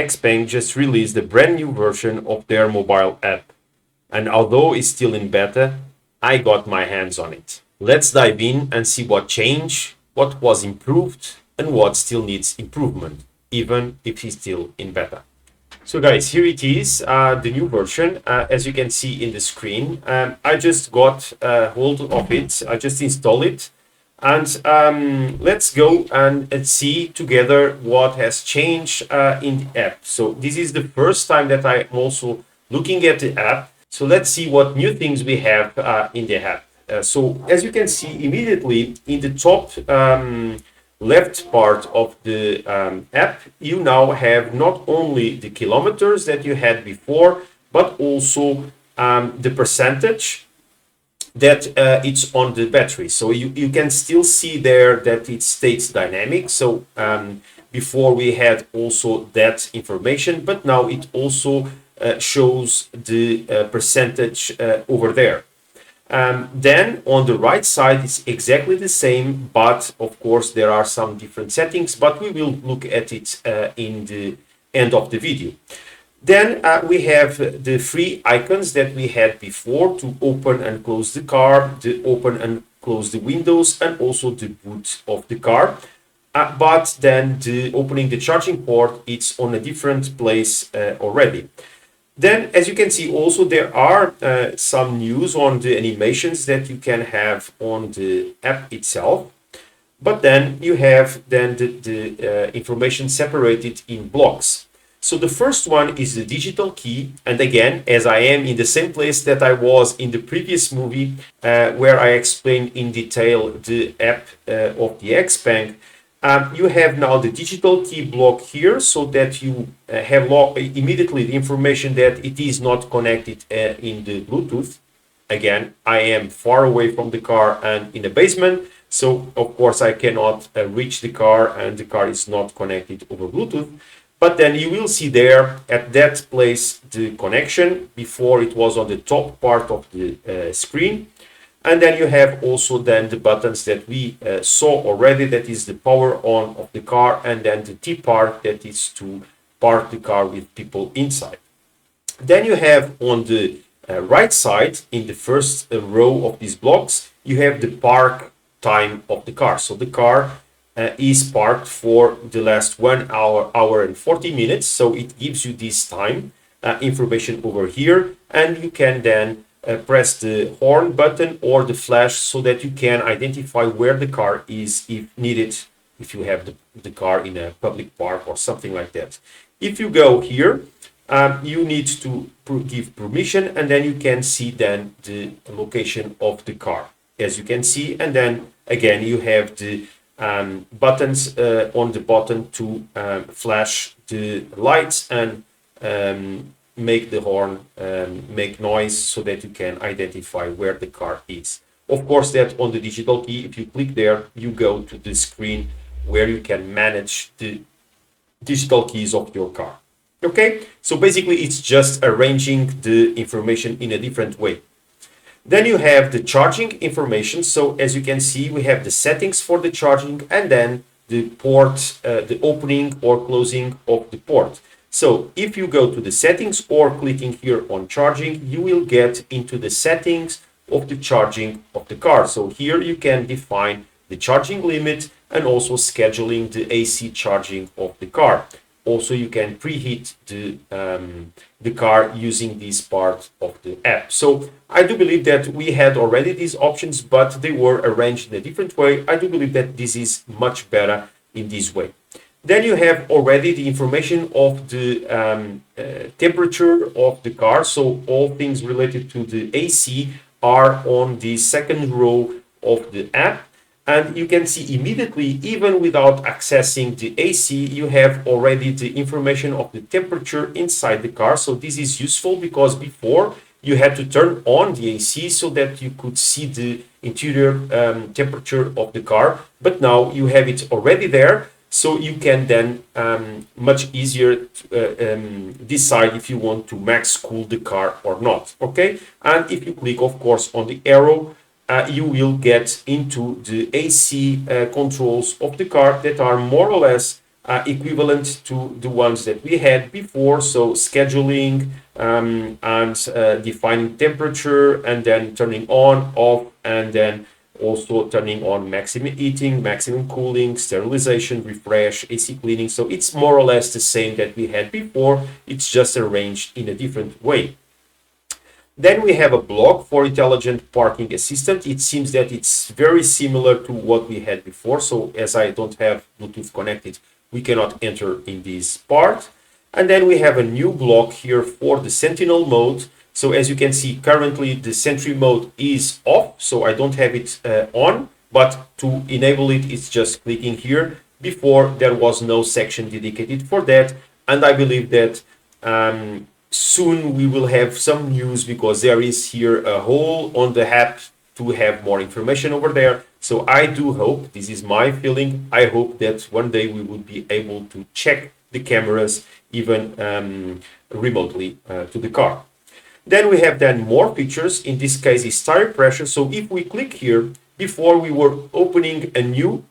XPeng just released a brand new version of their mobile app. And although it's still in beta, I got my hands on it. Let's dive in and see what changed, what was improved, and what still needs improvement, even if it's still in beta. So guys, here it is, the new version. As you can see in the screen, I just got hold of it. I just installed it. And let's go and see together what has changed in the app. So this is the first time that I'm also looking at the app. So let's see what new things we have in the app. So as you can see immediately in the top left part of the app, you now have not only the kilometers that you had before, but also the percentage that it's on the battery. So you can still see there that it states dynamic. So before we had also that information, but now it also shows the percentage over there. Then on the right side, it's exactly the same, but of course there are some different settings, but we will look at it in the end of the video. Then we have the three icons that we had before to open and close the car, to open and close the windows, and also the boot of the car. But then the opening the charging port, it's on a different place already. Then, as you can see, also there are some news on the animations that you can have on the app itself. But then you have then the information separated in blocks. So the first one is the digital key. And again, as I am in the same place that I was in the previous movie, where I explained in detail the app of the XPeng, you have now the digital key block here, so that you have immediately the information that it is not connected in the Bluetooth. Again, I am far away from the car and in the basement, so of course I cannot reach the car, and the car is not connected over Bluetooth. But then you will see there at that place the connection. Before it was on the top part of the screen. And then you have also then the buttons that we saw already, that is the power on of the car, and then the T part, that is to park the car with people inside. Then you have on the right side, in the first row of these blocks, you have the park time of the car. So the car is parked for the last 1 hour and 40 minutes. So it gives you this time information over here, and you can then press the horn button or the flash so that you can identify where the car is if needed, if you have the car in a public park or something like that. If you go here, you need to give permission, and then you can see then the location of the car, as you can see. And then again, you have the buttons on the bottom to flash the lights and make the horn make noise so that you can identify where the car is. Of course, that on the digital key, if you click there, you go to the screen where you can manage the digital keys of your car. Okay, so basically it's just arranging the information in a different way. Then you have the charging information. So as you can see, we have the settings for the charging, and then the port, the opening or closing of the port. So if you go to the settings or clicking here on charging, you will get into the settings of the charging of the car. So here you can define the charging limit and also scheduling the AC charging of the car. Also, you can preheat the car using this part of the app. So I do believe that we had already these options, but they were arranged in a different way. I do believe that this is much better in this way. Then you have already the information of the temperature of the car. So all things related to the AC are on the second row of the app. And you can see immediately, even without accessing the AC, you have already the information of the temperature inside the car. So this is useful because before you had to turn on the AC so that you could see the interior temperature of the car. But now you have it already there. So you can then much easier decide if you want to max cool the car or not. Okay. And if you click, of course, on the arrow, you will get into the AC controls of the car that are more or less equivalent to the ones that we had before. So scheduling and defining temperature, and then turning on, off, and then also turning on maximum heating, maximum cooling, sterilization, refresh, AC cleaning. So it's more or less the same that we had before. It's just arranged in a different way. Then we have a block for intelligent parking assistant. It seems that it's very similar to what we had before. So as I don't have Bluetooth connected, we cannot enter in this part. And then we have a new block here for the Sentinel mode. So as you can see, currently the Sentry mode is off, so I don't have it on, but to enable it, it's just clicking here. Before, there was no section dedicated for that, and I believe that soon we will have some news, because there is here a hole on the app to have more information over there. So I do hope, this is my feeling, I hope that one day we will be able to check the cameras even remotely to the car. Then we have then more features. In this case, is tire pressure. So if we click here, before we were opening a new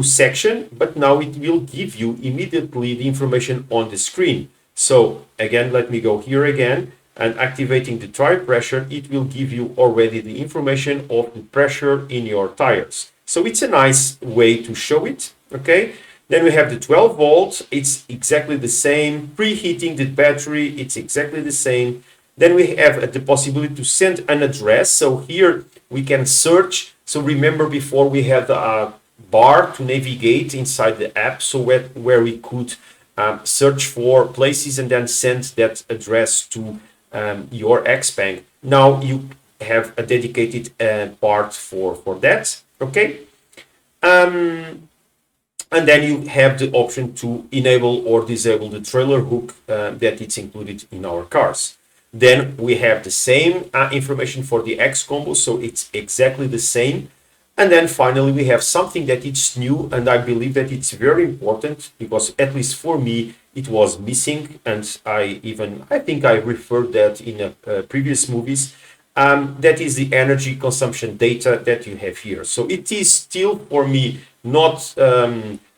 section, but now it will give you immediately the information on the screen. So again, let me go here again, and activating the tire pressure, it will give you already the information of the pressure in your tires. So it's a nice way to show it. Okay. Then we have the 12 volts. It's exactly the same. Preheating the battery, it's exactly the same. Then we have the possibility to send an address. So here we can search. So remember, before we had a bar to navigate inside the app, so where we could search for places and then send that address to your XPeng. Now you have a dedicated part for that. Okay. And then you have the option to enable or disable the trailer hook that it's included in our cars. Then we have the same information for the X combo, so it's exactly the same. And then finally we have something that is new, and I believe that it's very important, because at least for me it was missing, and I think I referred that in previous movies. That is the energy consumption data that you have here. So it is still for me not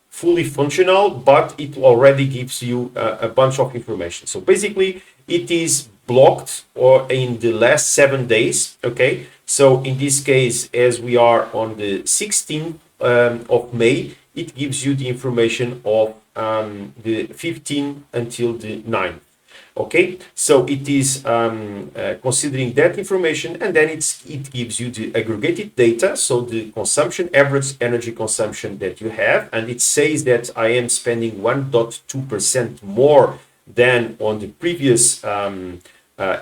fully functional, but it already gives you a bunch of information. So basically it is blocked or in the last 7 days. Okay, so in this case, as we are on the 16th of May, it gives you the information of the 15th until the 9th. Okay, so it is considering that information, and then it gives you the aggregated data, so the consumption, average energy consumption that you have, and it says that I am spending 1.2% more than on the previous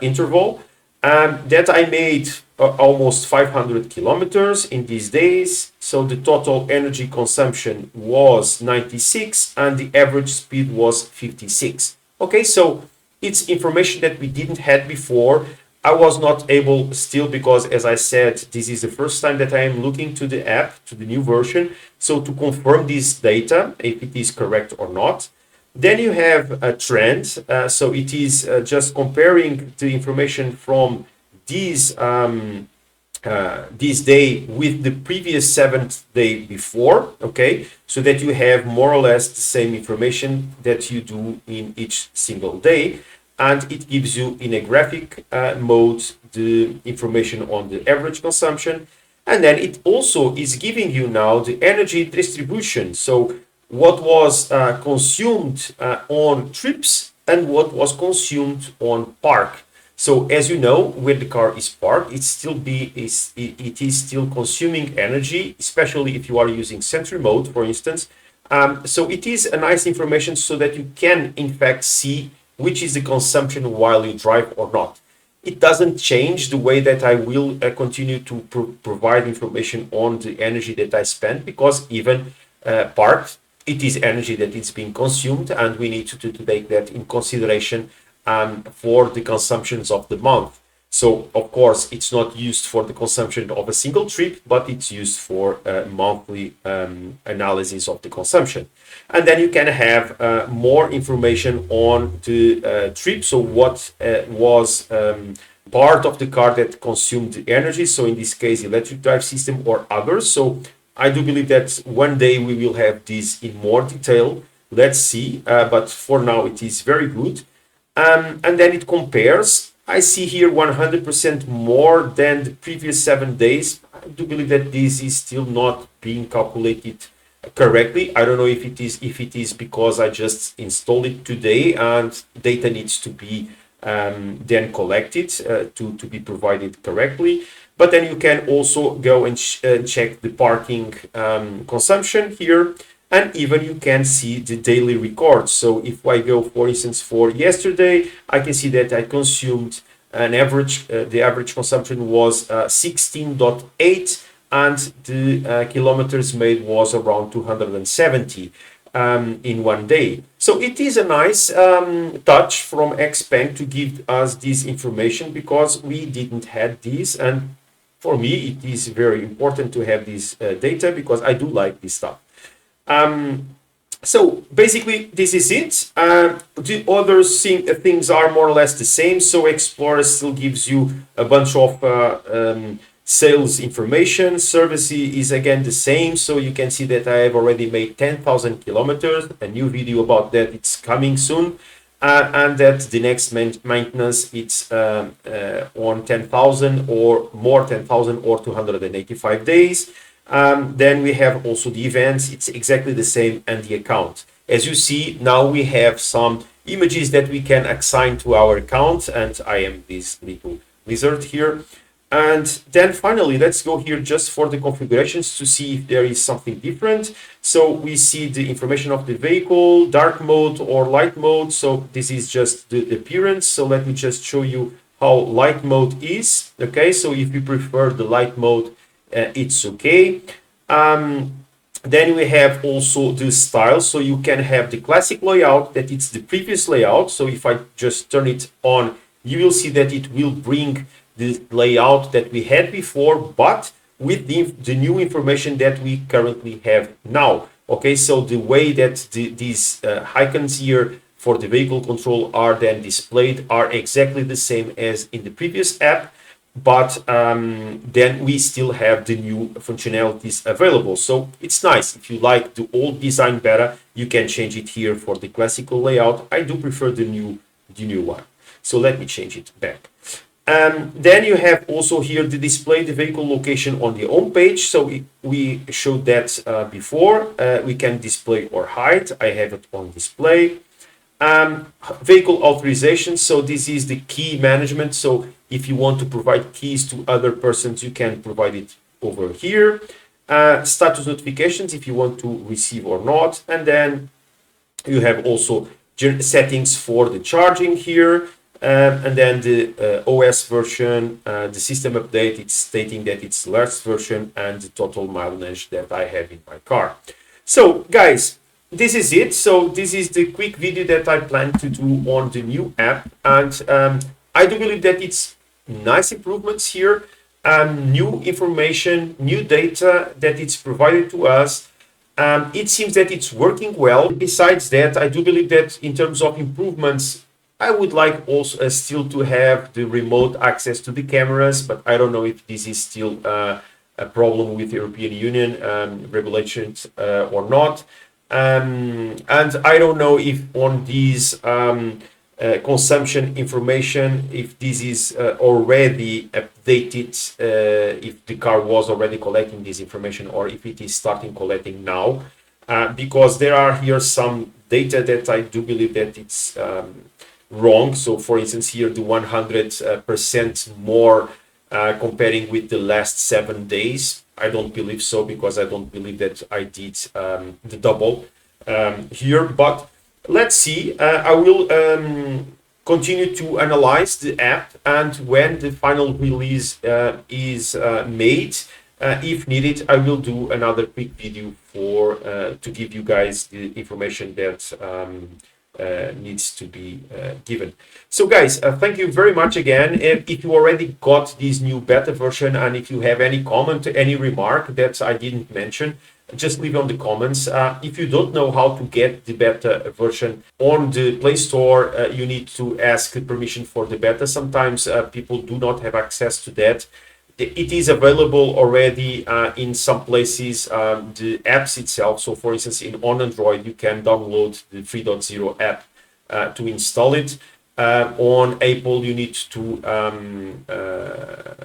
interval, that I made almost 500 kilometers in these days. So the total energy consumption was 96 and the average speed was 56. Okay, so it's information that we didn't have before. I was not able still, because as I said, this is the first time that I am looking to the app, to the new version. So to confirm this data, if it is correct or not. Then you have a trend. So it is just comparing the information from this day with the previous 7th day before. Okay, so that you have more or less the same information that you do in each single day. And it gives you in a graphic mode the information on the average consumption. And then it also is giving you now the energy distribution. So what was consumed on trips and what was consumed on park. So as you know, when the car is parked, it is still consuming energy, especially if you are using Sentry mode, for instance. So it is a nice information so that you can in fact see which is the consumption while you drive or not. It doesn't change the way that I will continue to provide information on the energy that I spend, because even parked, it is energy that is being consumed, and we need to take that in consideration for the consumptions of the month. So of course it's not used for the consumption of a single trip, but it's used for monthly analysis of the consumption. And then you can have more information on the trip. So what was part of the car that consumed the energy. So in this case, electric drive system or others. So I do believe that one day we will have this in more detail. Let's see, but for now it is very good. And then it compares. I see here 100% more than the previous 7 days. I do believe that this is still not being calculated correctly. I don't know if it is because I just installed it today and data needs to be then collected to be provided correctly. But then you can also go and check the parking consumption here, and even you can see the daily records. So if I go, for instance, for yesterday, I can see that I consumed an average, the average consumption was 16.8, and the kilometers made was around 270 in one day. So it is a nice touch from XPeng to give us this information, because we didn't have this, and for me it is very important to have this data, because I do like this stuff. So basically this is it. The other things are more or less the same. So Explorer still gives you a bunch of sales information. Service is again the same, so you can see that I have already made 10,000 kilometers. A new video about that, it's coming soon. And that the next maintenance, it's on 10,000 or more, 10,000 or 285 days. Then we have also the events, it's exactly the same, and the account. As you see, now we have some images that we can assign to our account, and I am this little lizard here. And then finally, let's go here just for the configurations to see if there is something different. So we see the information of the vehicle, dark mode or light mode. So this is just the appearance. So let me just show you how light mode is. Okay, so if you prefer the light mode, it's okay. Then we have also the style. So you can have the classic layout, that it's the previous layout. So if I just turn it on, you will see that it will bring the layout that we had before, but with the new information that we currently have now. Okay, so the way that these icons here for the vehicle control are then displayed are exactly the same as in the previous app, but then we still have the new functionalities available. So it's nice. If you like the old design better, you can change it here for the classical layout. I do prefer the new one. So let me change it back. Then you have also here the display the vehicle location on the home page. So we showed that before. We can display or hide. I have it on display. Vehicle authorization. So this is the key management. So if you want to provide keys to other persons, you can provide it over here. Status notifications if you want to receive or not. And then you have also settings for the charging here. And then the OS version, the system update, it's stating that it's the last version, and the total mileage that I have in my car. So guys, this is it. So this is the quick video that I plan to do on the new app. And I do believe that it's nice improvements here, new information, new data that it's provided to us. It seems that it's working well. Besides that, I do believe that in terms of improvements, I would like also still to have the remote access to the cameras, but I don't know if this is still a problem with the European Union regulations or not. And I don't know if on these consumption information, if this is already updated, if the car was already collecting this information, or if it is starting collecting now, because there are here some data that I do believe that it's wrong. So for instance here the 100% more comparing with the last 7 days. I don't believe so, because I don't believe that I did the double here, but let's see. I will continue to analyze the app, and when the final release is made, if needed, I will do another quick video for to give you guys the information that needs to be given. So guys, thank you very much again. If you already got this new beta version, and if you have any comment, any remark that I didn't mention, just leave on the comments. If you don't know how to get the beta version on the Play Store, you need to ask permission for the beta. Sometimes people do not have access to that. it is available already in some places, the apps itself. So for instance, on Android, you can download the 3.0 app to install it. On Apple, you need to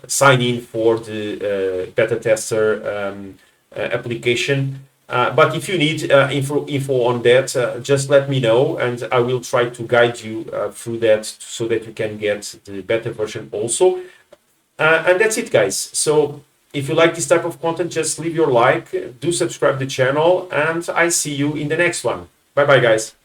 sign in for the beta tester application. But if you need info on that, just let me know, and I will try to guide you through that so that you can get the beta version also. And that's it, guys. So if you like this type of content, just leave your like, do subscribe the channel, and I see you in the next one. Bye bye, guys.